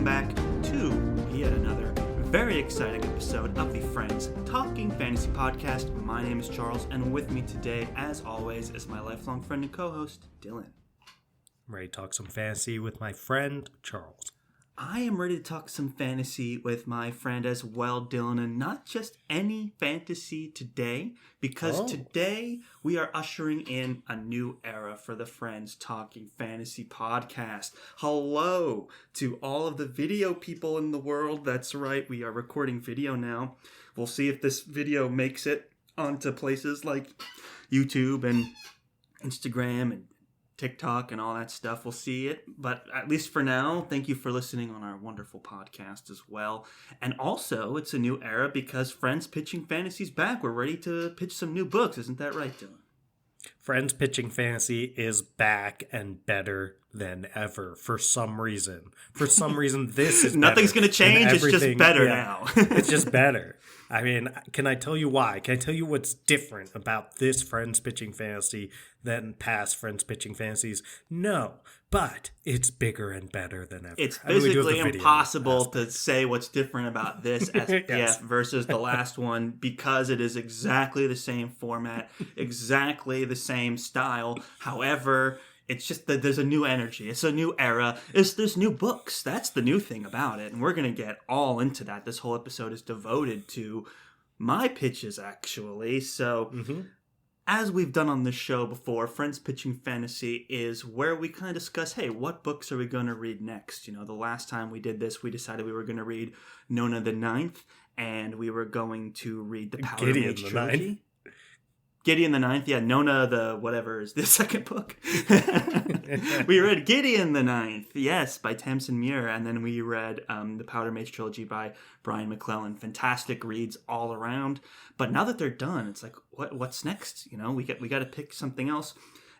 welcome back to yet another very exciting episode of the Friends Talking Fantasy Podcast. My name is Charles, and with me today, as always, is my lifelong friend and co-host, Dylan. I'm ready to talk some fantasy with my friend, Charles. I am ready to talk some fantasy with my friend as well, Dylan, and not just any fantasy today, because today we are ushering in a new era for the Friends Talking Fantasy Podcast. Hello to all of the video people in the world. That's right, we are recording video now. We'll see if this video makes it onto places like YouTube and Instagram and TikTok and all that stuff. We'll see it. But at least for now, thank you for listening on our wonderful podcast as well. And also, it's a new era because Friends Pitching Fantasy's back. We're ready to pitch some new books. Isn't that right, Dylan? Friends Pitching Fantasy is back and better than ever for some reason. For some reason, this is Nothing's going to change. It's just better now. It's just better. I mean, can I tell you why? Can I tell you what's different about this Friends Pitching Fantasy than past Friends Pitching Fantasies? No, but it's bigger and better than ever. It's physically impossible to say what's different about this SPF yes. versus the last one because it is exactly the same format, exactly the same style. However, it's just that there's a new energy. It's a new era. There's new books. That's the new thing about it. And we're going to get all into that. This whole episode is devoted to my pitches, actually. So, as we've done on this show before, Friends Pitching Fantasy is where we kind of discuss, hey, what books are we going to read next? You know, the last time we did this, we decided we were going to read Nona the Ninth, and we were going to read the Powder Mage trilogy. Gideon the Ninth, yeah, Nona the whatever is the second book. We read Gideon the Ninth, yes, by Tamsin Muir, and then we read the Powder Mage trilogy by Brian McClellan. Fantastic reads all around. But now that they're done, it's like, what's next? You know, we got to pick something else.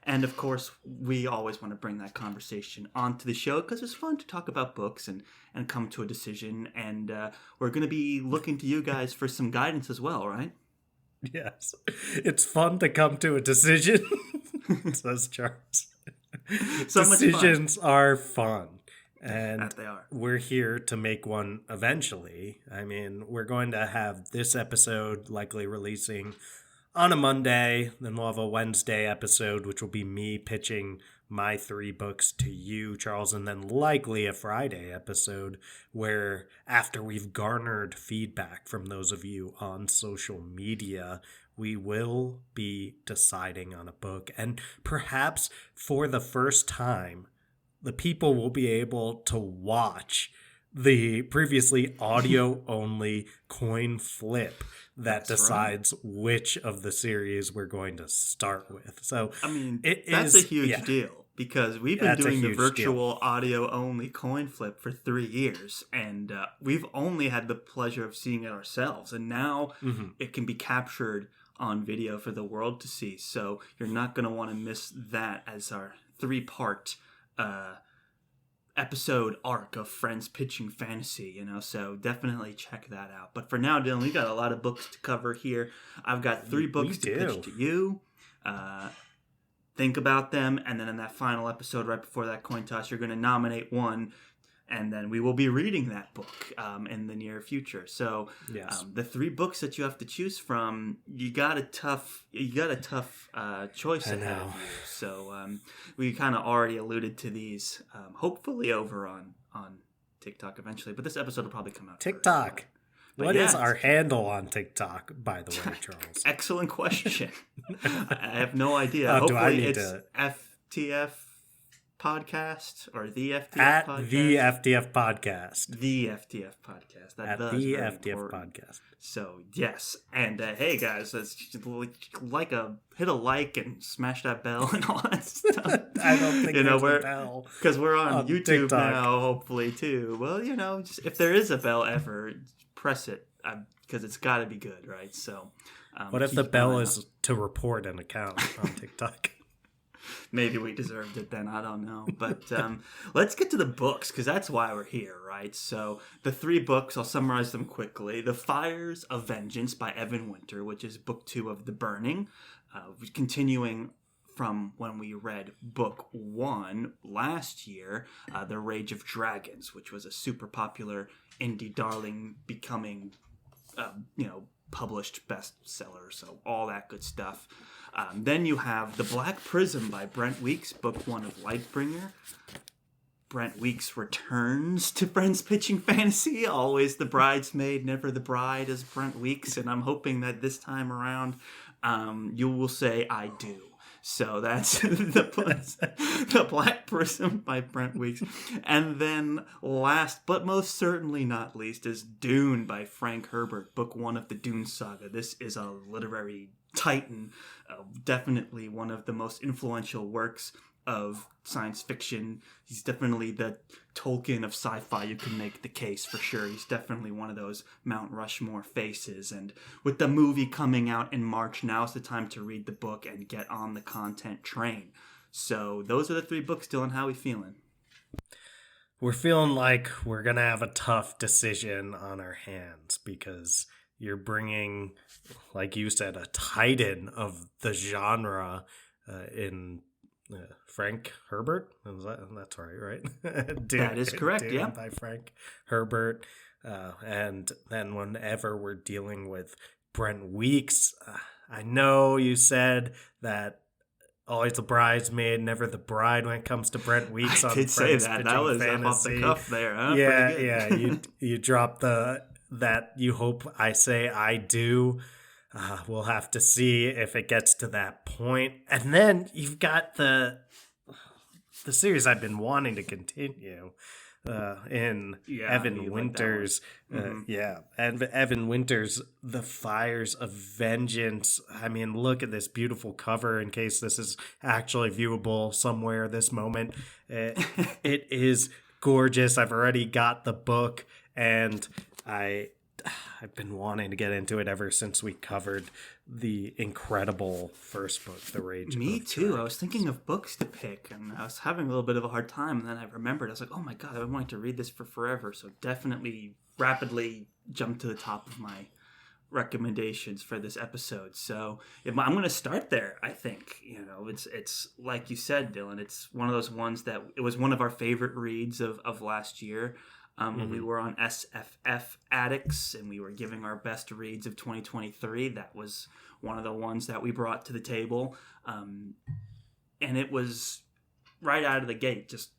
And of course, we always want to bring that conversation onto the show because it's fun to talk about books and come to a decision. And we're going to be looking to you guys for some guidance as well, right? Yes. It's fun to come to a decision, says Charles. Decisions are fun. And that they are. We're here to make one eventually. I mean, we're going to have this episode likely releasing on a Monday. Then we'll have a Wednesday episode, which will be me pitching my 3 books to you, Charles, and then likely a Friday episode where after we've garnered feedback from those of you on social media, we will be deciding on a book. And perhaps for the first time, the people will be able to watch the previously audio-only coin flip that decides which of the series we're going to start with. So, I mean, that's a huge deal because we've been doing the virtual audio-only coin flip for 3 years, and we've only had the pleasure of seeing it ourselves, and now it can be captured on video for the world to see. So you're not going to want to miss that as our 3-part episode arc of Friends Pitching Fantasy, you know, so definitely check that out. But for now, Dylan, we got a lot of books to cover here. I've got 3 books to pitch to you. Think about them, and then in that final episode right before that coin toss, you're going to nominate one, and then we will be reading that book in the near future. So the 3 books that you have to choose from, you got a tough choice ahead of you. So we kind of already alluded to these, hopefully over on TikTok eventually. But this episode will probably come out TikTok. first. What is our handle on TikTok, by the way, Charles? Excellent question. I have no idea. Hopefully it's FTF Podcast or the FTF at Podcast? the FTF Podcast. The FTF Podcast. At the FTF Podcast. So, yes. And hey, guys, let's hit a like and smash that bell and all that stuff. I don't think there's a bell. Because we're on YouTube TikTok now, hopefully, too. Well, you know, just, if there is a bell ever, press it. Because it's got to be good, right? So, what if the bell is to report an account on TikTok? Maybe we deserved it then. I don't know. But let's get to the books, because that's why we're here, right? So the 3 books, I'll summarize them quickly. The Fires of Vengeance by Evan Winter, which is book 2 of The Burning. Continuing from when we read book 1 last year, The Rage of Dragons, which was a super popular indie darling, becoming, published bestseller, so all that good stuff. Then you have The Black Prism by Brent Weeks, book 1 of Lightbringer. Brent Weeks returns to Brent's pitching fantasy. Always the bridesmaid, never the bride, as Brent Weeks. And I'm hoping that this time around you will say, I do. So that's the Black Prism by Brent Weeks. And then last, but most certainly not least, is Dune by Frank Herbert, book 1 of the Dune saga. This is a literary titan, definitely one of the most influential works of science fiction. He's definitely the Tolkien of sci-fi. You can make the case for sure. He's definitely one of those Mount Rushmore faces. And with the movie coming out in March, now's the time to read the book and get on the content train. So those are the 3 books. Dylan, how are we feeling? We're feeling like we're going to have a tough decision on our hands because you're bringing, like you said, a titan of the genre in Frank Herbert. That's right? Dune, that is correct, Dune yeah. By Frank Herbert. And then whenever we're dealing with Brent Weeks, I know you said that always the bridesmaid, never the bride when it comes to Brent Weeks. I did say that. That was off the cuff there, huh? Yeah. You dropped that you hope I say I do. We'll have to see if it gets to that point. And then you've got the series I've been wanting to continue in Evan Winters. Evan Winters, The Fires of Vengeance. I mean, look at this beautiful cover in case this is actually viewable somewhere this moment. It is gorgeous. I've already got the book, and I've been wanting to get into it ever since we covered the incredible first book, The Rage. Me too. I was thinking of books to pick, and I was having a little bit of a hard time, and then I remembered. I was like, oh my god, I've been wanting to read this for forever. So definitely rapidly jumped to the top of my recommendations for this episode. So I'm going to start there. I think, it's like you said, Dylan, it's one of those ones that it was one of our favorite reads of last year. When we were on SFF Addicts and we were giving our best reads of 2023, that was one of the ones that we brought to the table. And it was right out of the gate, just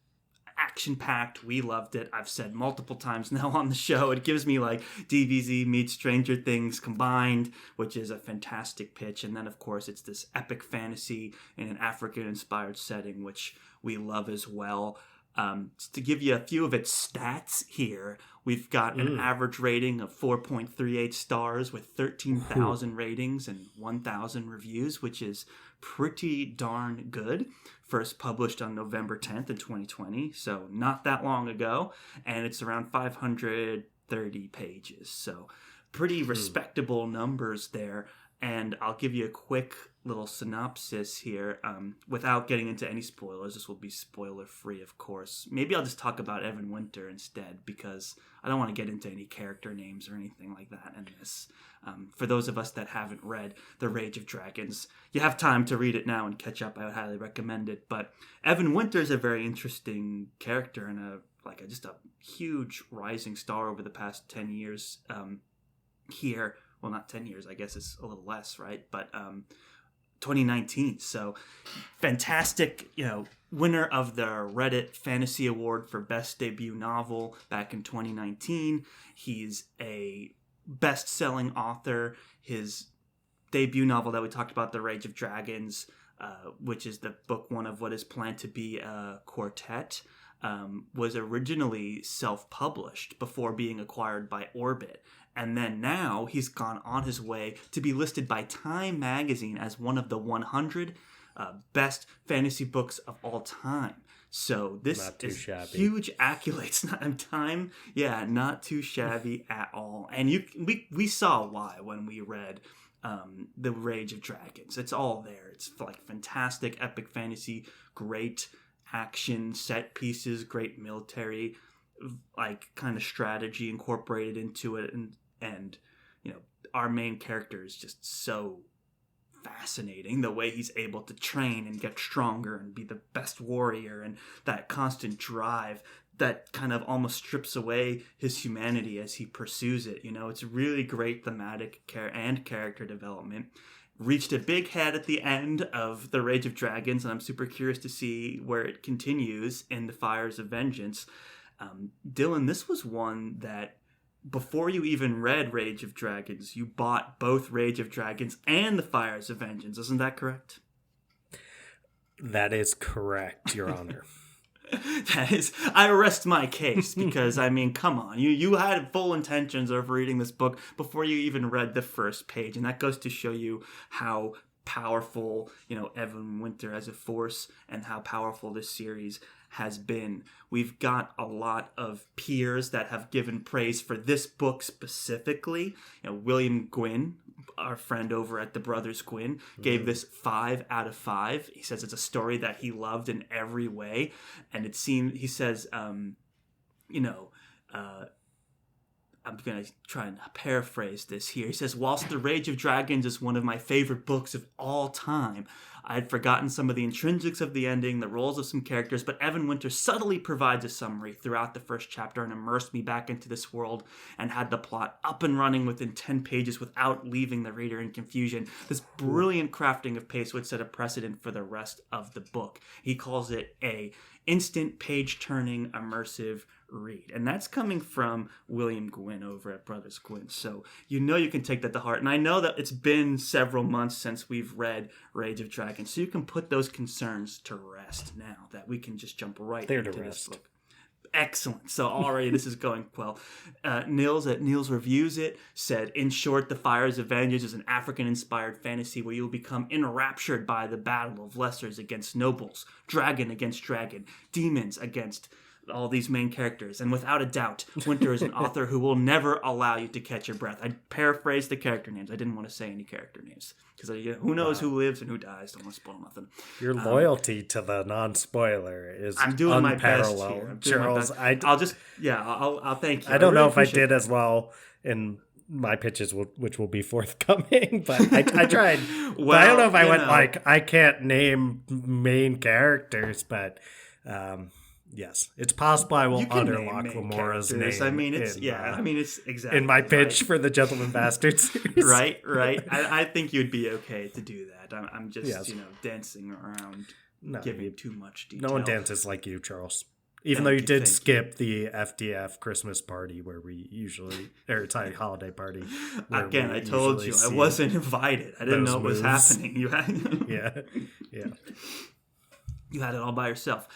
action-packed. We loved it. I've said multiple times now on the show, it gives me like DBZ meets Stranger Things combined, which is a fantastic pitch. And then, of course, it's this epic fantasy in an African-inspired setting, which we love as well. To give you a few of its stats here, we've got an average rating of 4.38 stars with 13,000 ratings and 1,000 reviews, which is pretty darn good. First published on November 10th in 2020, so not that long ago, and it's around 530 pages, so pretty respectable numbers there. And I'll give you a quick little synopsis here without getting into any spoilers. This will be spoiler free, of course. Maybe I'll just talk about Evan Winter instead, because I don't want to get into any character names or anything like that in this. For those of us that haven't read The Rage of Dragons, you have time to read it now and catch up. I would highly recommend it. But Evan Winter is a very interesting character and just a huge rising star over the past 10 years here. Well, not 10 years, I guess it's a little less, right? But 2019. So fantastic, winner of the Reddit Fantasy Award for Best Debut Novel back in 2019. He's a best-selling author. His debut novel that we talked about, The Rage of Dragons, which is the book 1 of what is planned to be a quartet, was originally self-published before being acquired by Orbit. And then now he's gone on his way to be listed by Time magazine as one of the 100 best fantasy books of all time. So this is shabby. Huge accolades. Time, not too shabby at all. And we saw why when we read The Rage of Dragons. It's all there. It's like fantastic, epic fantasy, great action set pieces, great military kind of strategy incorporated into it, and our main character is just so fascinating. The way he's able to train and get stronger and be the best warrior, and that constant drive that kind of almost strips away his humanity as he pursues it. It's really great thematic and character development. Reached a big head at the end of The Rage of Dragons, and I'm super curious to see where it continues in The Fires of Vengeance. Dylan, this was one that before you even read Rage of Dragons, you bought both Rage of Dragons and The Fires of Vengeance. Isn't that correct? That is correct, Your Honor. I rest my case because, I mean, come on. You had full intentions of reading this book before you even read the first page. And that goes to show you how powerful, Evan Winter as a force and how powerful this series has been. We've got a lot of peers that have given praise for this book specifically. William Gwynn, our friend over at the Brothers Gwynn, gave this 5 out of 5. He says it's a story that he loved in every way. And he says, I'm going to try and paraphrase this here. He says, whilst The Rage of Dragons is one of my favorite books of all time, I had forgotten some of the intrinsics of the ending, the roles of some characters, but Evan Winter subtly provides a summary throughout the first chapter and immersed me back into this world and had the plot up and running within 10 pages without leaving the reader in confusion. This brilliant crafting of pace would set a precedent for the rest of the book. He calls it a instant page-turning immersive read. And that's coming from William Gwynn over at Brothers Gwynn. So you can take that to heart. And I know that it's been several months since we've read Rage of Dragons. So you can put those concerns to rest now that we can just jump right into this book. Excellent. So already this is going well. Nils at Nils Reviews It said, in short, The Fires of Vengeance is an African-inspired fantasy where you'll become enraptured by the battle of lessers against nobles, dragon against dragon, demons against all these main characters. And without a doubt, Winter is an author who will never allow you to catch your breath. I paraphrased the character names. I didn't want to say any character names because who knows who lives and who dies. Don't want to spoil nothing. Your loyalty to the non-spoiler is I'm doing unparalleled. my best here. Charles, I'll thank you. I don't know if I did as well in my pitches, which will be forthcoming, but I tried. Well, but I don't know if I went I can't name main characters, but yes, it's possible I will underlock Lamora's name. I mean, it's exactly in my pitch for the Gentleman Bastard series. Right. I think you'd be okay to do that. I'm just dancing around, giving too much detail. No one dances like you, Charles. Even though you did skip the FDF Christmas party where we usually, or Italian holiday party. Again, I told you I wasn't invited. I didn't know it was happening. You had, yeah. You had it all by yourself.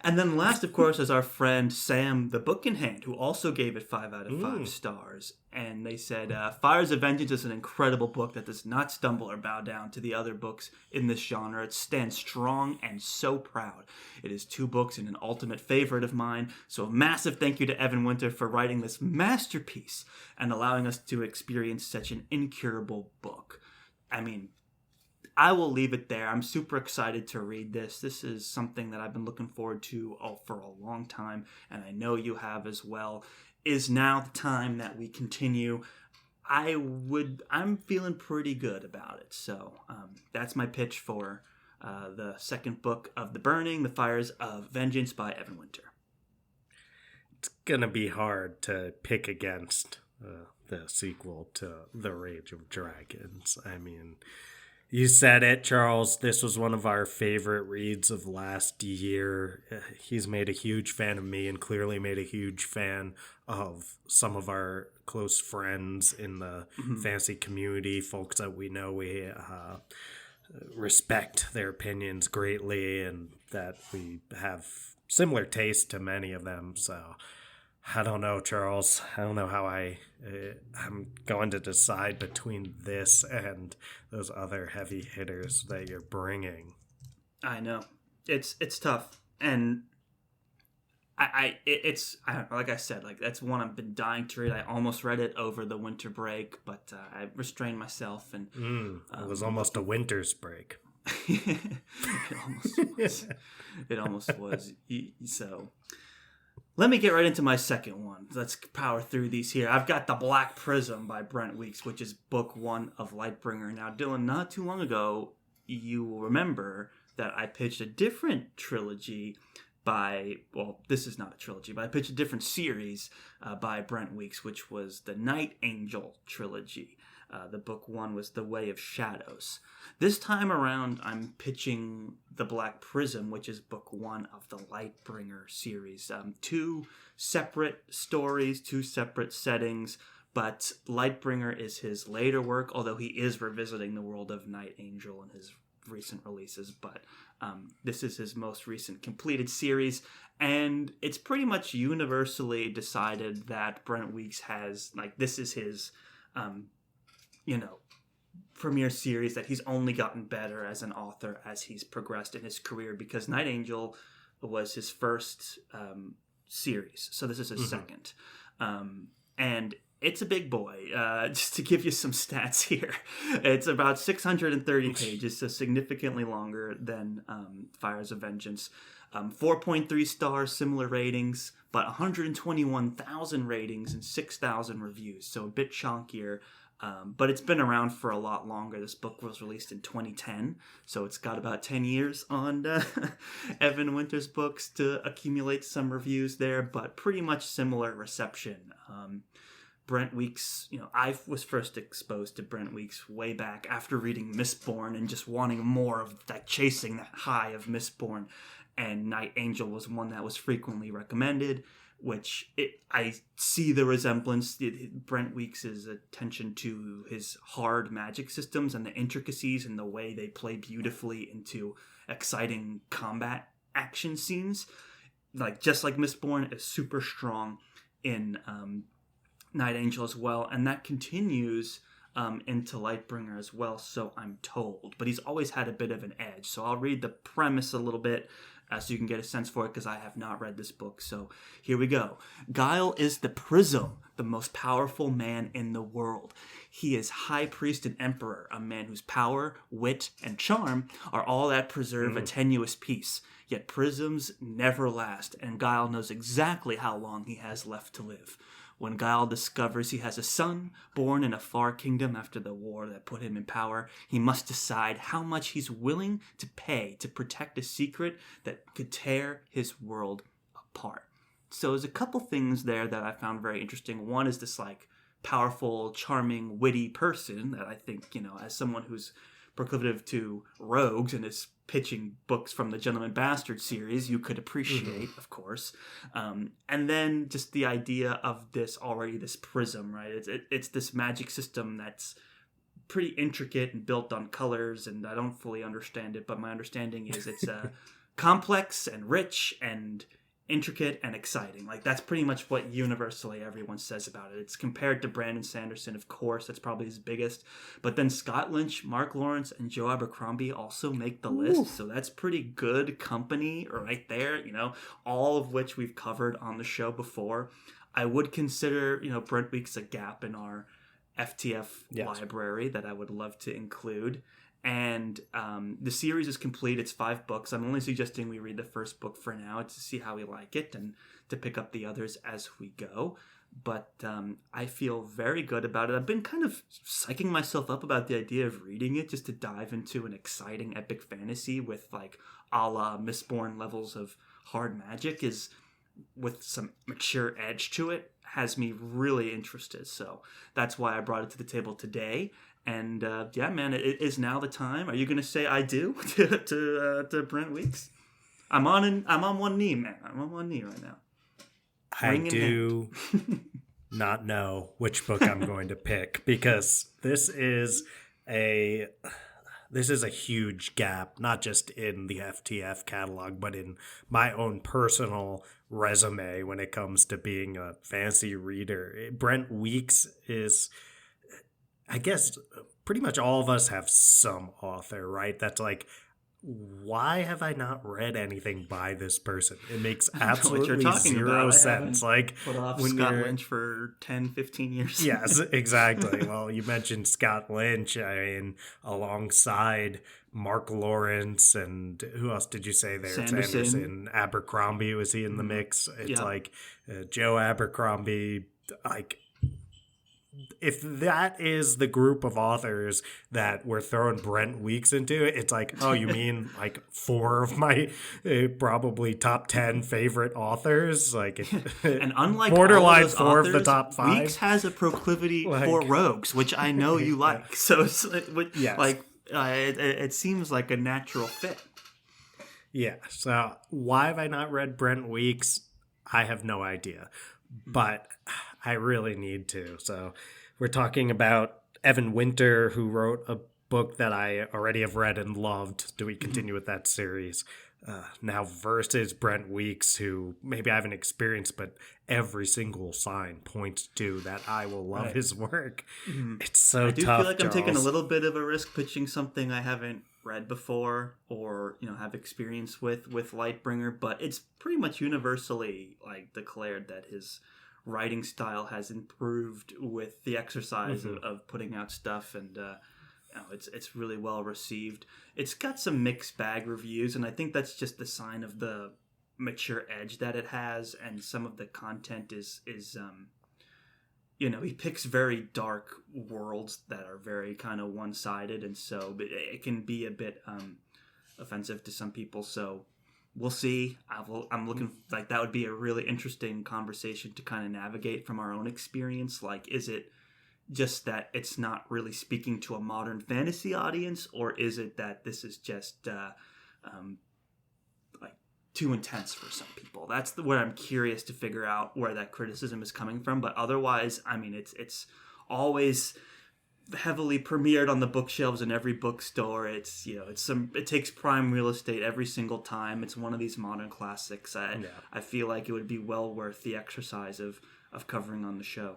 And then last, of course, is our friend Sam the Book in Hand, who also gave it 5 out of 5 stars. And they said, Fires of Vengeance is an incredible book that does not stumble or bow down to the other books in this genre. It stands strong and so proud. It is 2 books and an ultimate favorite of mine. So a massive thank you to Evan Winter for writing this masterpiece and allowing us to experience such an incurable book. I mean, I will leave it there. I'm super excited to read this. This is something that I've been looking forward to for a long time, and I know you have as well. Is now the time that we continue. I'm feeling pretty good about it. So that's my pitch for the second book of The Burning, The Fires of Vengeance by Evan Winter. It's going to be hard to pick against the sequel to The Rage of Dragons. I mean, you said it, Charles. This was one of our favorite reads of last year. He's made a huge fan of me and clearly made a huge fan of some of our close friends in the fantasy community, folks that we know we respect their opinions greatly and that we have similar taste to many of them. So I don't know, Charles. I don't know how I'm going to decide between this and those other heavy hitters that you're bringing. I know it's tough, and it's like I said, like that's one I've been dying to read. I almost read it over the winter break, but I restrained myself, and it was almost a winter's break. It almost was. It almost was. So. Let me get right into my second one. Let's power through these here. I've got The Black Prism by Brent Weeks, which is book one of Lightbringer. Now, Dylan, not too long ago, you will remember that I pitched a different trilogy this is not a trilogy, but I pitched a different series by Brent Weeks, which was the Night Angel trilogy. The book one was The Way of Shadows. This time around, I'm pitching The Black Prism, which is book one of the Lightbringer series. Two separate stories, two separate settings, but Lightbringer is his later work, although he is revisiting the world of Night Angel in his recent releases. But this is his most recent completed series, and it's pretty much universally decided that Brent Weeks has, this is his premiere series, that he's only gotten better as an author as he's progressed in his career, because Night Angel was his first series, so this is his second. And it's a big boy. Just to give you some stats here, it's about 630 pages, so significantly longer than Fires of Vengeance. 4.3 stars, similar ratings, but 121,000 ratings and 6,000 reviews, so a bit chunkier. But it's been around for a lot longer. This book was released in 2010, so it's got about 10 years on Evan Winter's books to accumulate some reviews there, but pretty much similar reception. Brent Weeks, I was first exposed to Brent Weeks way back after reading Mistborn and just wanting more of that, chasing that high of Mistborn. And Night Angel was one that was frequently recommended, I see the resemblance. Brent Weeks' attention to his hard magic systems and the intricacies and the way they play beautifully into exciting combat action scenes. Just like Mistborn is super strong in Night Angel as well, and that continues into Lightbringer as well, so I'm told. But he's always had a bit of an edge, so I'll read the premise a little bit so you can get a sense for it, because I have not read this book. So here we go. Guile is the Prism, the most powerful man in the world. He is High Priest and Emperor, a man whose power, wit, and charm are all that preserve a tenuous peace. Yet prisms never last, and Guile knows exactly how long he has left to live. When Guile discovers he has a son, born in a far kingdom after the war that put him in power, he must decide how much he's willing to pay to protect a secret that could tear his world apart. So there's a couple things there that I found very interesting. One is this powerful, charming, witty person that I think, as someone who's proclivative to rogues and is pitching books from the Gentleman Bastard series, you could appreciate, of course. And then just the idea of this prism, right? It's this magic system that's pretty intricate and built on colors, and I don't fully understand it, but my understanding is it's complex and rich and intricate and exciting. That's pretty much what universally everyone says about it. It's compared to Brandon Sanderson, of course. That's probably his biggest. But then Scott Lynch, Mark Lawrence, and Joe Abercrombie also make the list. So that's pretty good company right there, all of which we've covered on the show before. I would consider, Brent Weeks a gap in our FTF library that I would love to include. And the series is complete. It's 5 books. I'm only suggesting we read the first book for now to see how we like it and to pick up the others as we go. But I feel very good about it. I've been kind of psyching myself up about the idea of reading it just to dive into an exciting epic fantasy with a la Mistborn levels of hard magic is with some mature edge to it, has me really interested. So that's why I brought it to the table today. And man, it is now the time. Are you going to say I do to Brent Weeks? I'm on one knee, man. I'm on one knee right now. I do not know which book I'm going to pick, because this is a huge gap, not just in the FTF catalog, but in my own personal resume when it comes to being a fantasy reader. Brent Weeks is, I guess, pretty much all of us have some author, right? That's why have I not read anything by this person? It makes I don't know what you're absolutely talking zero about. I sense. haven't Like put off when Scott you're Lynch for 10, 15 years. yes, exactly. Well, you mentioned Scott Lynch. I mean, alongside Mark Lawrence and who else did you say there? Sanderson. Abercrombie, was he in the Mhm. mix? It's Yeah. like Joe Abercrombie. Like, if that is the group of authors that we're throwing Brent Weeks into, it's like, oh, you mean like four of my probably top 10 favorite authors? Like, And unlike all of borderline those four of the authors, top five. Weeks has a proclivity Like, for rogues, which I know you like. So it's yes. it seems like a natural fit. Yeah. So why have I not read Brent Weeks? I have no idea, but I really need to. So we're talking about Evan Winter, who wrote a book that I already have read and loved. Do we continue with that series? Now versus Brent Weeks, who maybe I haven't experienced, but every single sign points to that I will love Right. his work. Mhm. It's so I do tough, feel like I'm taking a Charles. little bit of a risk pitching something I haven't read before or have experience with Lightbringer, but it's pretty much universally like declared that his writing style has improved with the exercise of putting out stuff, and it's really well received. It's got some mixed bag reviews, and I think that's just the sign of the mature edge that it has, and some of the content is he picks very dark worlds that are very kind of one-sided, and so it can be a bit offensive to some people. So we'll see. I'm looking like that would be a really interesting conversation to kind of navigate from our own experience. Like, is it just that it's not really speaking to a modern fantasy audience, or is it that this is just like too intense for some people? That's where I'm curious to figure out where that criticism is coming from. But otherwise, I mean, it's always heavily premiered on the bookshelves in every bookstore. It takes prime real estate every single time. It's one of these modern classics. I feel like it would be well worth the exercise of covering on the show.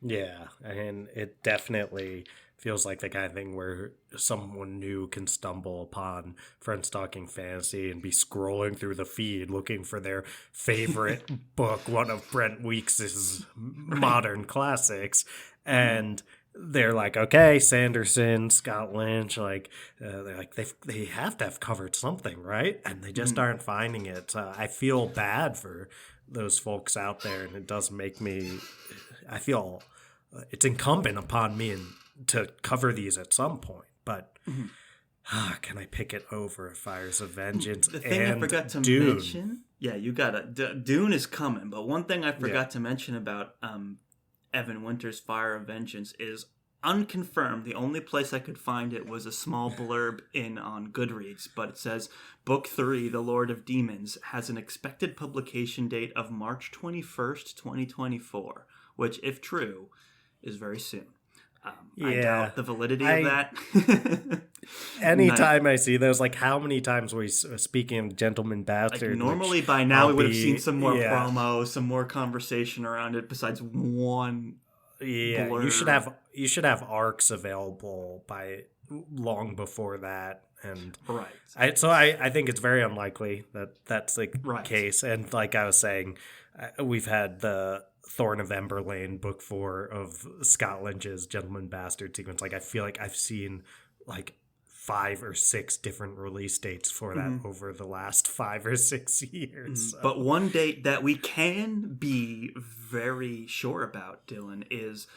Yeah, and it definitely feels like the kind of thing where someone new can stumble upon Friends Talking Fantasy and be scrolling through the feed looking for their favorite book, one of Brent Weeks' modern classics, and they're like, okay, Sanderson, Scott Lynch, like they're like they have to have covered something, right? And they just aren't finding it. I feel bad for those folks out there, and it does make me. I feel it's incumbent upon me to cover these at some point, but can I pick it over Fires of Vengeance? The thing and I forgot to Dune? mention, yeah, you gotta. Dune is coming, but one thing I forgot to mention about Evan Winter's Fire of Vengeance is unconfirmed. The only place I could find it was a small blurb on Goodreads, but it says Book 3, The Lord of Demons, has an expected publication date of March 21st, 2024, which, if true, is very soon. I doubt the validity of that. Anytime I see those, like how many times speaking of Gentleman Bastard, like normally by now we would have seen some more promo, some more conversation around it besides one. Yeah, blurb. you should have arcs available by long before that, and right. I think it's very unlikely that that's the case. And like I was saying, we've had the Thorn of Emberlane book 4 of Scott Lynch's Gentleman Bastard sequence. Like I feel like I've seen like 5 or 6 different release dates for that over the last 5 or 6 years. So. But one date that we can be very sure about, Dylan, is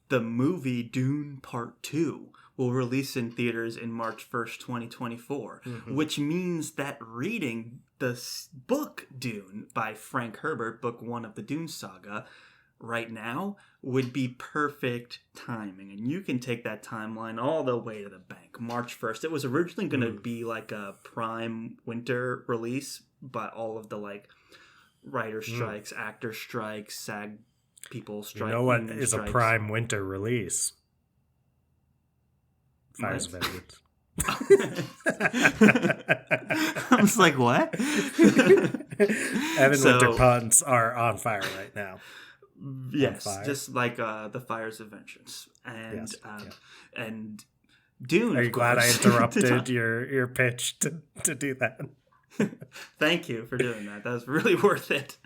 the movie Dune Part 2 will release in theaters in March 1st, 2024, which means that reading the book Dune by Frank Herbert, book 1 of the Dune saga, right now would be perfect timing. And you can take that timeline all the way to the bank. March 1st. It was originally going to be like a prime winter release, but all of the like writer strikes, actor strikes, SAG people strikes. You know what is a prime winter release? Fires of Vengeance. I was like, what? Evan Winter puns are on fire right now. Yes, just like the Fires of Vengeance, and Dune. Are you of glad I course. interrupted your pitch to do that? Thank you for doing that. That was really worth it.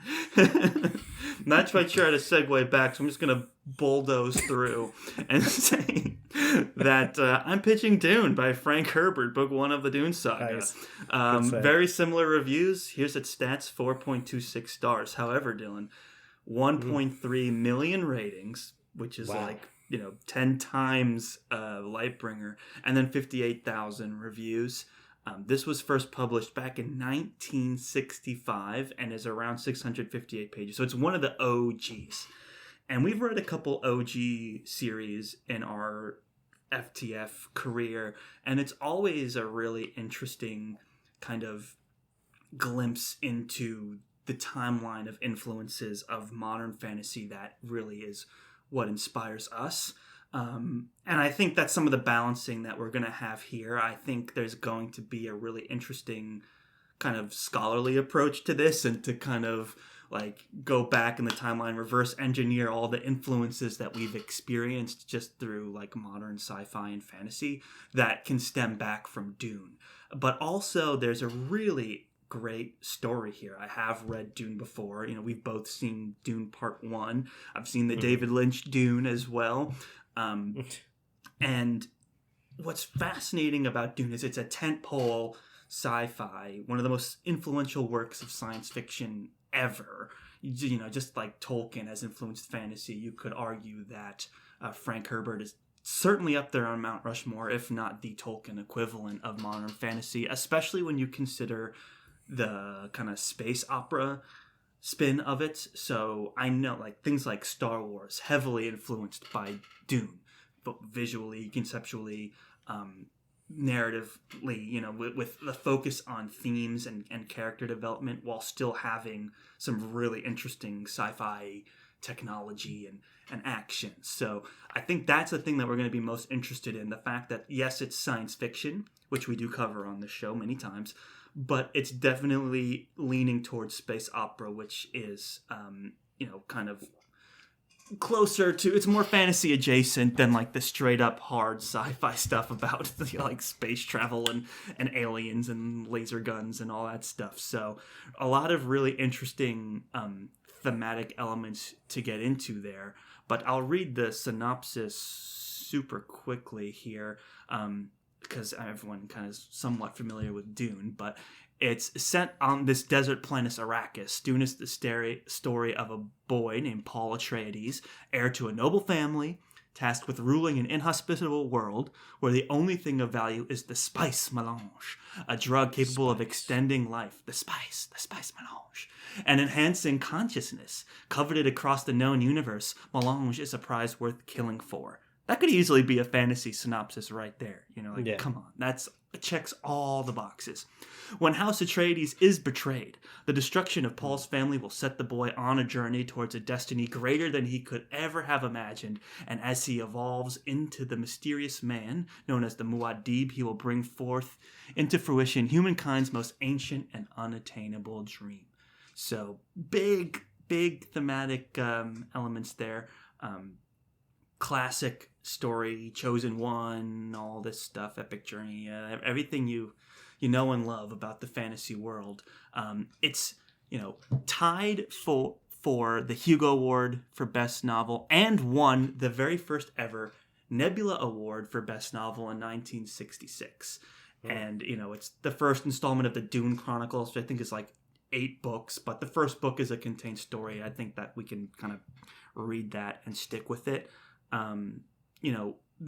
Not quite sure how to segue back, so I'm just going to bulldoze through and say that I'm pitching Dune by Frank Herbert, book 1 of the Dune saga. Nice. Very similar reviews. Here's its stats, 4.26 stars. However, Dylan, 1.3 million ratings, which is 10 times Lightbringer, and then 58,000 reviews. This was first published back in 1965 and is around 658 pages. So it's one of the OGs. And we've read a couple OG series in our FTF career, and it's always a really interesting kind of glimpse into the timeline of influences of modern fantasy that really is what inspires us. And I think that's some of the balancing that we're going to have here. I think there's going to be a really interesting kind of scholarly approach to this, and to kind of like go back in the timeline, reverse engineer all the influences that we've experienced just through like modern sci-fi and fantasy that can stem back from Dune. But also there's a really great story here. I have read Dune before. We've both seen Dune Part 1. I've seen the David Lynch Dune as well. And what's fascinating about Dune is it's a tentpole sci-fi, one of the most influential works of science fiction ever. Just like Tolkien has influenced fantasy, you could argue that Frank Herbert is certainly up there on Mount Rushmore, if not the Tolkien equivalent of modern fantasy, especially when you consider the kind of space opera spin of it. So I know like things like Star Wars, heavily influenced by Dune, but visually, conceptually, narratively, with the focus on themes and character development, while still having some really interesting sci-fi technology and action. So I think that's the thing that we're going to be most interested in. The fact that, yes, it's science fiction, which we do cover on the show many times, but it's definitely leaning towards space opera, which is, kind of closer to, it's more fantasy adjacent than like the straight up hard sci-fi stuff about like space travel and aliens and laser guns and all that stuff. So a lot of really interesting thematic elements to get into there. But I'll read the synopsis super quickly here, because everyone kind of is somewhat familiar with Dune, but it's set on this desert planet Arrakis. Dune is the story of a boy named Paul Atreides, heir to a noble family, tasked with ruling an inhospitable world where the only thing of value is the spice melange, a drug capable of extending life, the spice melange, and enhancing consciousness. Coveted across the known universe, melange is a prize worth killing for. That could easily be a fantasy synopsis right there. Come on, it checks all the boxes. When House Atreides is betrayed, the destruction of Paul's family will set the boy on a journey towards a destiny greater than he could ever have imagined, and as he evolves into the mysterious man known as the Muad'Dib, he will bring forth into fruition humankind's most ancient and unattainable dream. So big thematic elements there. Classic story, chosen one, all this stuff, epic journey, everything you know and love about the fantasy world. It's tied for the Hugo Award for Best Novel, and won the very first ever Nebula Award for Best Novel in 1966. And it's the first installment of the Dune Chronicles, which I think is like 8 books, but the first book is a contained story. I think that we can kind of read that and stick with it.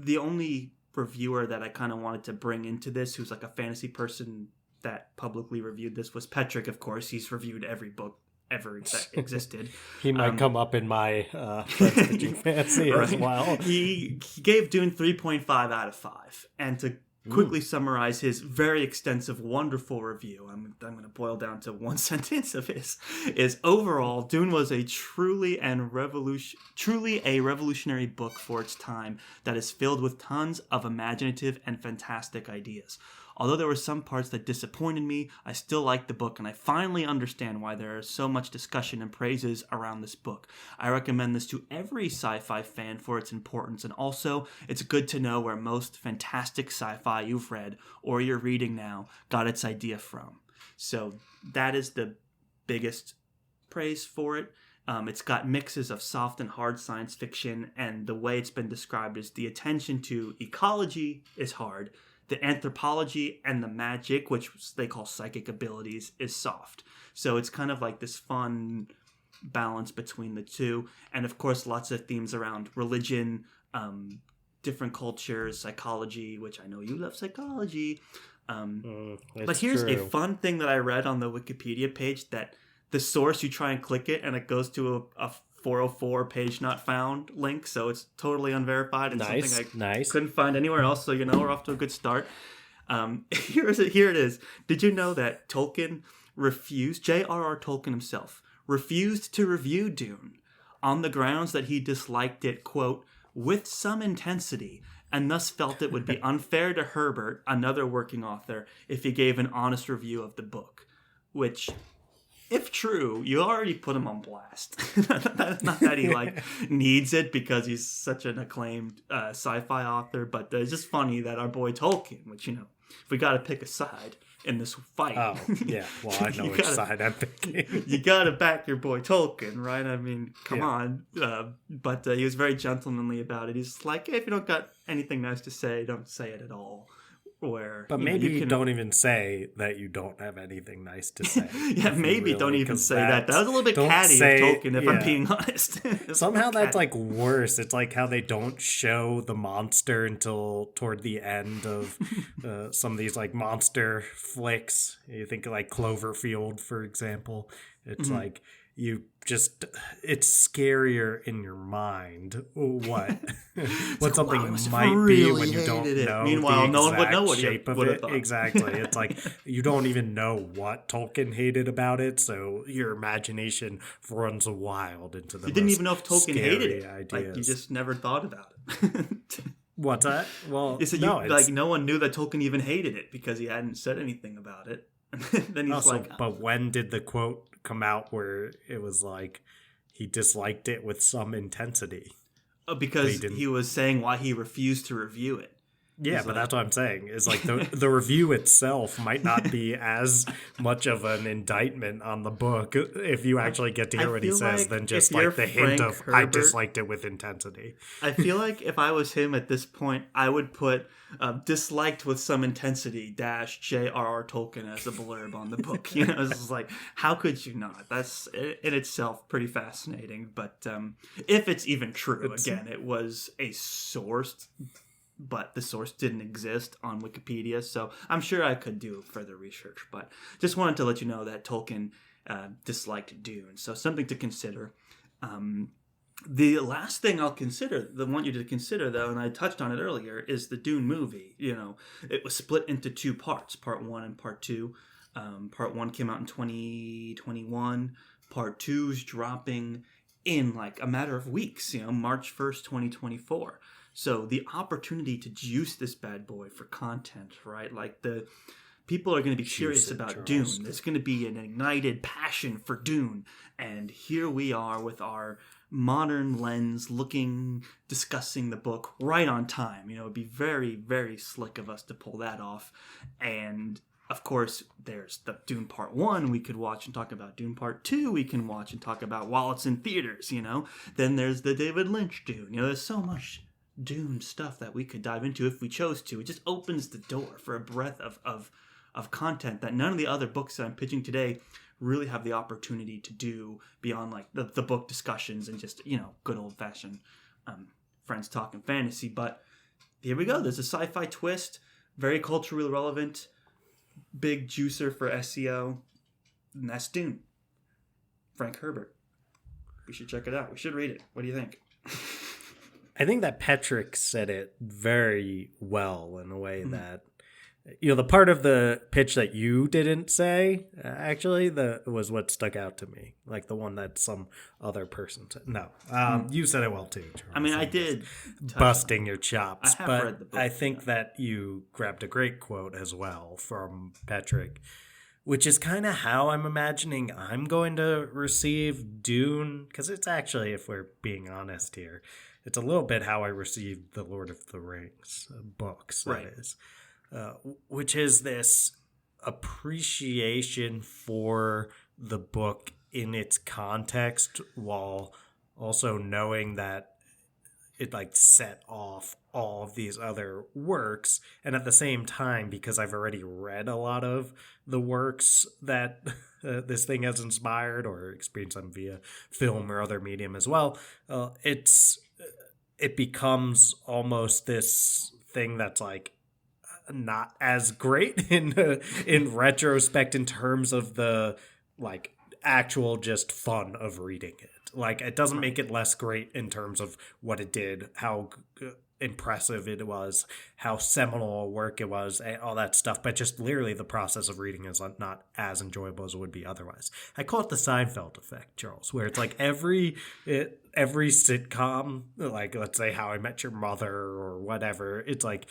The only reviewer that I kind of wanted to bring into this, who's like a fantasy person that publicly reviewed this, was Petrick, of course. He's reviewed every book ever existed. He might come up in my pitching fantasy as well. He gave Dune 3.5 out of 5. And to quickly summarize his very extensive, wonderful review, I'm going to boil down to one sentence of his, is overall, Dune was a truly a revolutionary book for its time that is filled with tons of imaginative and fantastic ideas. Although there were some parts that disappointed me, I still liked the book, and I finally understand why there is so much discussion and praises around this book. I recommend this to every sci-fi fan for its importance, and also it's good to know where most fantastic sci-fi you've read or you're reading now got its idea from. So that is the biggest praise for it. It's got mixes of soft and hard science fiction, and the way it's been described is the attention to ecology is hard, the anthropology and the magic, which they call psychic abilities, is soft. So it's kind of like this fun balance between the two, and of course lots of themes around religion, different cultures, psychology, which I know you love psychology. But here's a fun thing that I read on the Wikipedia page, that the source, you try and click it and it goes to a 404 page not found link, so it's totally unverified and something I couldn't find anywhere else. So we're off to a good start. Here it is. Did you know that Tolkien refused, J.R.R. Tolkien himself refused to review Dune on the grounds that he disliked it, quote, with some intensity, and thus felt it would be unfair to Herbert, another working author, if he gave an honest review of the book, which, if true, you already put him on blast. Not that he needs it because he's such an acclaimed sci-fi author, but it's just funny that our boy Tolkien, which, if we got to pick a side in this fight. Oh, yeah. Well, I know which side I'm picking. You got to back your boy Tolkien, right? I mean, come on. But he was very gentlemanly about it. He's like, hey, if you don't got anything nice to say, don't say it at all. But maybe you don't even say that you don't have anything nice to say. Yeah, maybe really, don't even say that. That was a little bit catty of Tolkien, if I'm being honest. Somehow that's worse. It's like how they don't show the monster until toward the end of some of these monster flicks. You think of Cloverfield, for example. It's it's scarier in your mind what something might be when you don't know. Meanwhile, no one would know what shape of it. Exactly. It's you don't even know what Tolkien hated about it, so your imagination runs wild into the. You didn't even know if Tolkien hated it. Ideas. You just never thought about it. What's that? Well, no one knew that Tolkien even hated it because he hadn't said anything about it. Then he's but when did the quote come out where it was he disliked it with some intensity? Because he was saying why he refused to review it. Yeah, but that's what I'm saying. Is the review itself might not be as much of an indictment on the book if you actually get to hear what he says than just the hint of Herbert, I disliked it with intensity. I feel like if I was him at this point, I would put disliked with some intensity -J.R.R. Tolkien as a blurb on the book. It's how could you not? That's in itself pretty fascinating. But if it's even true, again, it was a sourced, but the source didn't exist on Wikipedia, so I'm sure I could do further research. But just wanted to let you know that Tolkien disliked Dune, so something to consider. The last thing I'll want you to consider, though, and I touched on it earlier, is the Dune movie. It was split into two parts, part 1 and part 2. Part 1 came out in 2021. Part 2's dropping in a matter of weeks, March 1st, 2024. So the opportunity to juice this bad boy for content, right? The people are going to be curious about Dune. There's going to be an ignited passion for Dune. And here we are with our modern lens discussing the book right on time. It'd be very, very slick of us to pull that off. And of course, there's the Dune Part 1 we could watch and talk about. Dune Part 2 we can watch and talk about while it's in theaters, Then there's the David Lynch Dune. There's so much Dune stuff that we could dive into if we chose to. It just opens the door for a breadth of content that none of the other books that I'm pitching today really have the opportunity to do beyond the book discussions and just good old-fashioned friends talking fantasy. But here we go. There's a sci-fi twist, very culturally relevant, big juicer for SEO, and that's Dune. Frank Herbert. We should check it out. We should read it. What do you think? I think that Petrick said it very well in a way that the part of the pitch that you didn't say, actually, was what stuck out to me. Like the one that some other person said. No, you said it well too, Charles. I mean, I did. Busting your chops. I have but read the book, I think that you grabbed a great quote as well from Patrick, which is kind of how I'm imagining I'm going to receive Dune. Because it's actually, if we're being honest here, it's a little bit how I received the Lord of the Rings books, that is. Which is this appreciation for the book in its context, while also knowing that it like set off all of these other works. And at the same time, because I've already read a lot of the works that this thing has inspired or experienced them via film or other medium as well, it becomes almost this thing that's like not as great in retrospect in terms of the like actual just fun of reading it. Like it doesn't make it less great in terms of what it did, how impressive it was, how seminal work it was, all that stuff, but just literally the process of reading is not as enjoyable as it would be otherwise. I call it the Seinfeld effect, Charles, where it's like every sitcom, like let's say How I Met Your Mother or whatever, it's like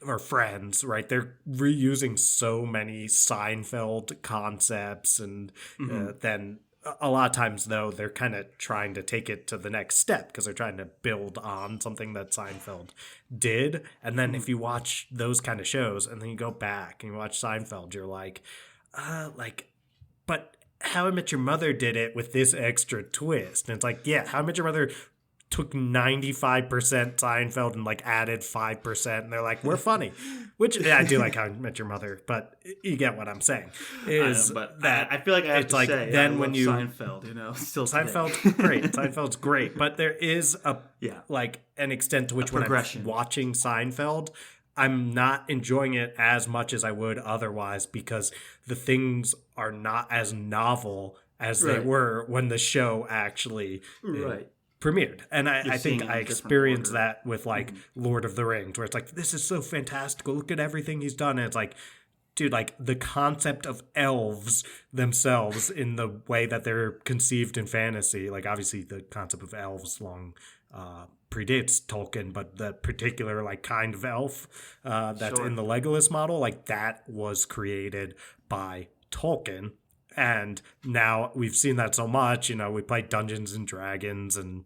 or Friends, right? They're reusing so many Seinfeld concepts, and then a lot of times, though, they're kind of trying to take it to the next step because they're trying to build on something that Seinfeld did. And then if you watch those kind of shows and then you go back and you watch Seinfeld, you're like, but How I Met Your Mother did it with this extra twist. And it's like, yeah, How I Met Your Mother took 95% Seinfeld and like added 5%, and they're like, we're funny. Which I do like How I Met Your Mother, but you get what I'm saying. I feel like I have to like say, then I when love you Seinfeld, still Seinfeld's great. Seinfeld's great, but there is like an extent to which when I'm watching Seinfeld, I'm not enjoying it as much as I would otherwise because the things are not as novel as they were when the show actually premiered. And I think I experienced that with like Lord of the Rings, where it's like, this is so fantastical, look at everything he's done. And it's like, dude, like the concept of elves themselves in the way that they're conceived in fantasy, like obviously the concept of elves long predates Tolkien, but the particular like kind of elf that's in the Legolas model, like that was created by Tolkien. And now we've seen that so much, we play Dungeons and Dragons, and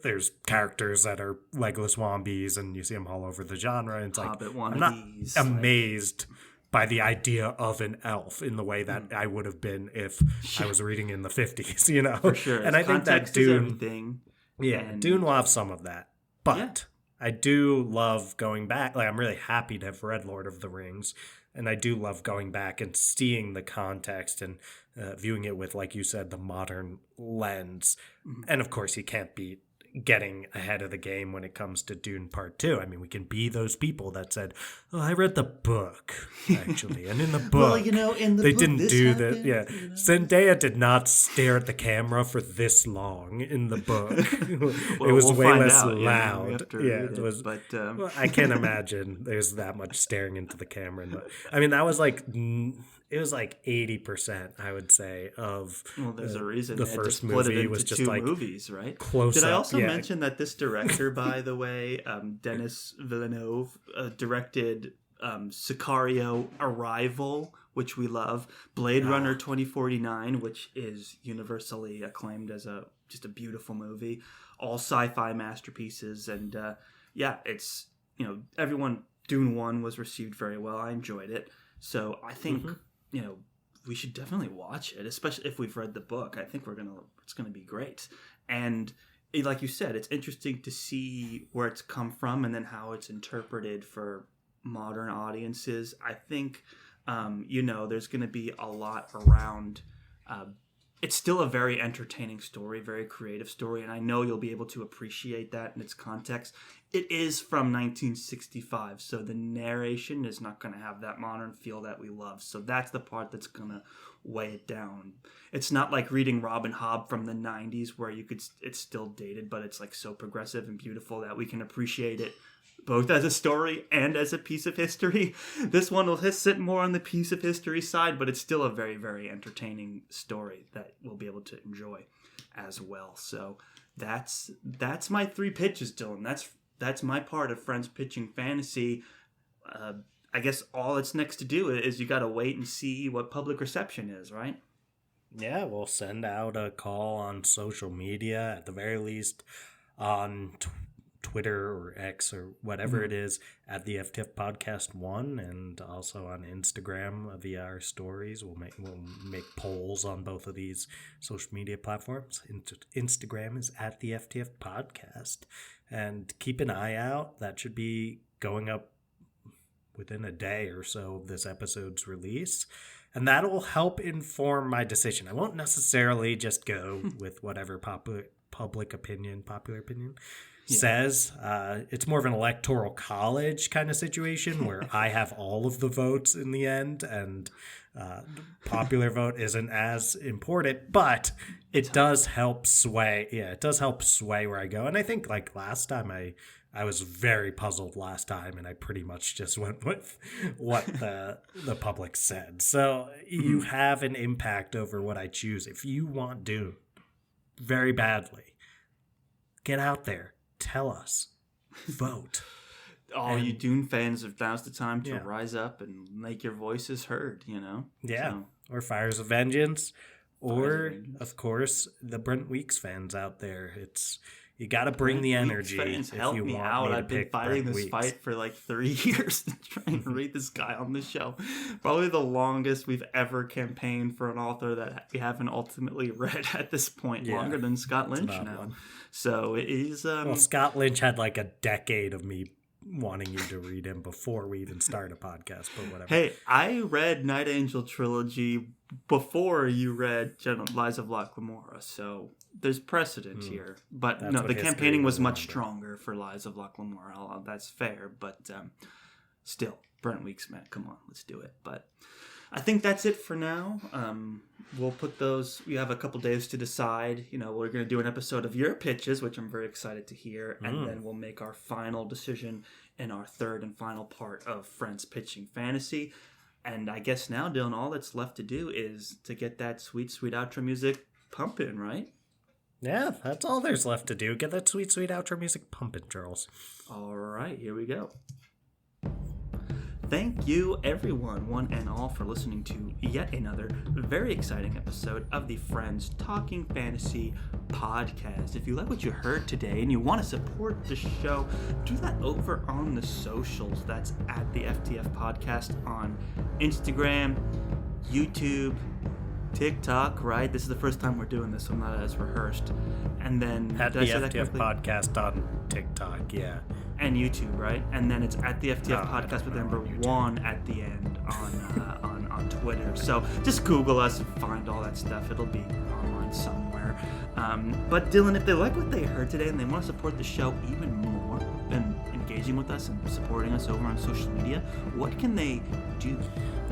there's characters that are Legolas wannabes, and you see them all over the genre. And it's like, I'm not amazed by the idea of an elf in the way that I would have been if I was reading in the 50s, For sure. And I think that Dune, Dune will have some of that. But I do love going back. Like, I'm really happy to have read Lord of the Rings. And I do love going back and seeing the context and viewing it with, like you said, the modern lens. And of course, you can't beat getting ahead of the game when it comes to Dune Part 2. I mean, we can be those people that said, oh, I read the book, actually. And in the book, they didn't do that. Yeah. Zendaya did not stare at the camera for this long in the book. It was way less loud. It was. But I can't imagine there's that much staring into the camera. I mean, that was like... It was like 80%, I would say, of there's a reason the first movie was just like movies, right? Close Did up, I also mention that this director, by the way, Denis Villeneuve, directed Sicario, Arrival, which we love, Blade Runner 2049, which is universally acclaimed as just a beautiful movie, all sci-fi masterpieces, and it's everyone. Dune 1 was received very well. I enjoyed it, so I think. We should definitely watch it, especially if we've read the book. I think it's gonna be great. And like you said, it's interesting to see where it's come from and then how it's interpreted for modern audiences. I think, there's gonna be a lot around. It's still a very entertaining story, very creative story, and I know you'll be able to appreciate that in its context. it is from 1965, so the narration is not going to have that modern feel that we love. So that's the part that's going to weigh it down. It's not like reading Robin Hobb from the 90s where it's still dated, but it's like so progressive and beautiful that we can appreciate it both as a story and as a piece of history. This one will sit more on the piece of history side, but it's still a very, very entertaining story that we'll be able to enjoy as well. So that's my 3 pitches, Dylan. That's my part of Friends Pitching Fantasy. I guess all it's next to do is you got to wait and see what public reception is, right? Yeah, we'll send out a call on social media, at the very least on Twitter or X or whatever it is, at the FTF Podcast 1, and also on Instagram via our stories. We'll make polls on both of these social media platforms. Instagram is at the FTF Podcast. And keep an eye out. That should be going up within a day or so of this episode's release. And that'll help inform my decision. I won't necessarily just go with whatever popular opinion says. It's more of an electoral college kind of situation where I have all of the votes in the end, and the popular vote isn't as important, but it does help sway. Yeah, it does help sway where I go. And I think like last time I was very puzzled last time, and I pretty much just went with what the public said. So you have an impact over what I choose. If you want Dune very badly, get out there. Tell us. Vote. You Dune fans, if now's the time to rise up and make your voices heard, you know? Yeah. So. Or Fires of Vengeance. Or, of course, the Brent Weeks fans out there. You got to bring the energy. Fans, help me out. I've been fighting this fight for like 3 years to try and read this guy on the show. Probably the longest we've ever campaigned for an author that we haven't ultimately read at this point. Yeah, longer than Scott Lynch now. One. So it is. Well, Scott Lynch had like a decade of me wanting you to read him before we even start a podcast, but whatever. Hey, I read Night Angel Trilogy before you read Lies of Locke Lamora, so there's precedent here. But no, the campaigning was much stronger for Lies of Locke Lamora. That's fair, but still, Brent Weeks, man, come on, let's do it. But I think that's it for now. We'll put those. We have a couple days to decide. You know, we're going to do an episode of your pitches, which I'm very excited to hear, and then we'll make our final decision in our third and final part of Friends Pitching Fantasy. And I guess now, Dylan, all that's left to do is to get that sweet, sweet outro music pumping, right? Yeah, that's all there's left to do. Get that sweet, sweet outro music pumping, Charles. All right, here we go. Thank you, everyone, one and all, for listening to yet another very exciting episode of the Friends Talking Fantasy podcast. If you like what you heard today and you want to support the show, do that over on the socials. That's at the FTF Podcast on Instagram, YouTube, TikTok, right? This is the first time we're doing this, so I'm not as rehearsed. And then at the FTF Podcast on TikTok, yeah. And YouTube, right? And then it's at the FTF Podcast with the number 1 at the end on Twitter. So just Google us and find all that stuff. It'll be online somewhere. But Dylan, if they like what they heard today and they want to support the show even more and engaging with us and supporting us over on social media, what can they do?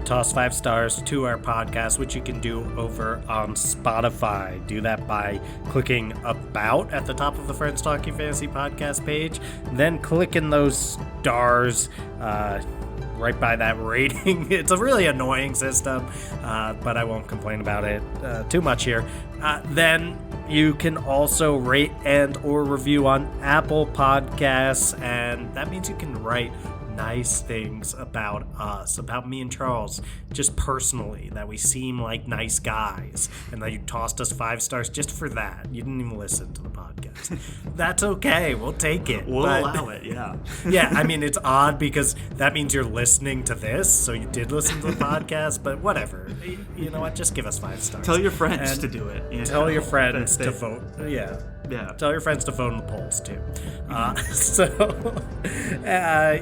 Toss 5 stars to our podcast, which you can do over on Spotify. Do that by clicking About at the top of the Friends Talking Fantasy podcast page, then clicking those stars right by that rating. It's a really annoying system, but I won't complain about it too much here. Then you can also rate and or review on Apple Podcasts, and that means you can write nice things about us, about me and Charles, just personally, that we seem like nice guys, and that you tossed us 5 stars just for that. You didn't even listen to the podcast. That's okay. We'll take it. We'll allow it, yeah. Yeah, I mean, it's odd because that means you're listening to this, so you did listen to the podcast, but whatever. You know what? Just give us 5 stars. Tell your friends to do it. Tell your friends to vote. Yeah. Yeah. Tell your friends to vote in the polls, too.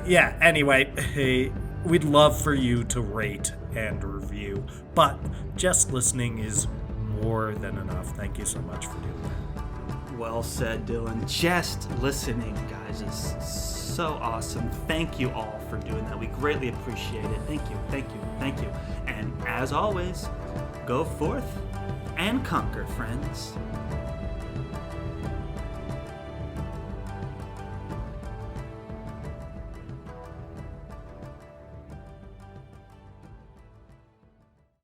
Yeah. Anyway, hey, we'd love for you to rate and review, but just listening is more than enough. Thank you so much for doing that. Well said, Dylan. Just listening, guys, is so awesome. Thank you all for doing that. We greatly appreciate it. Thank you, thank you, thank you. And as always, go forth and conquer, friends.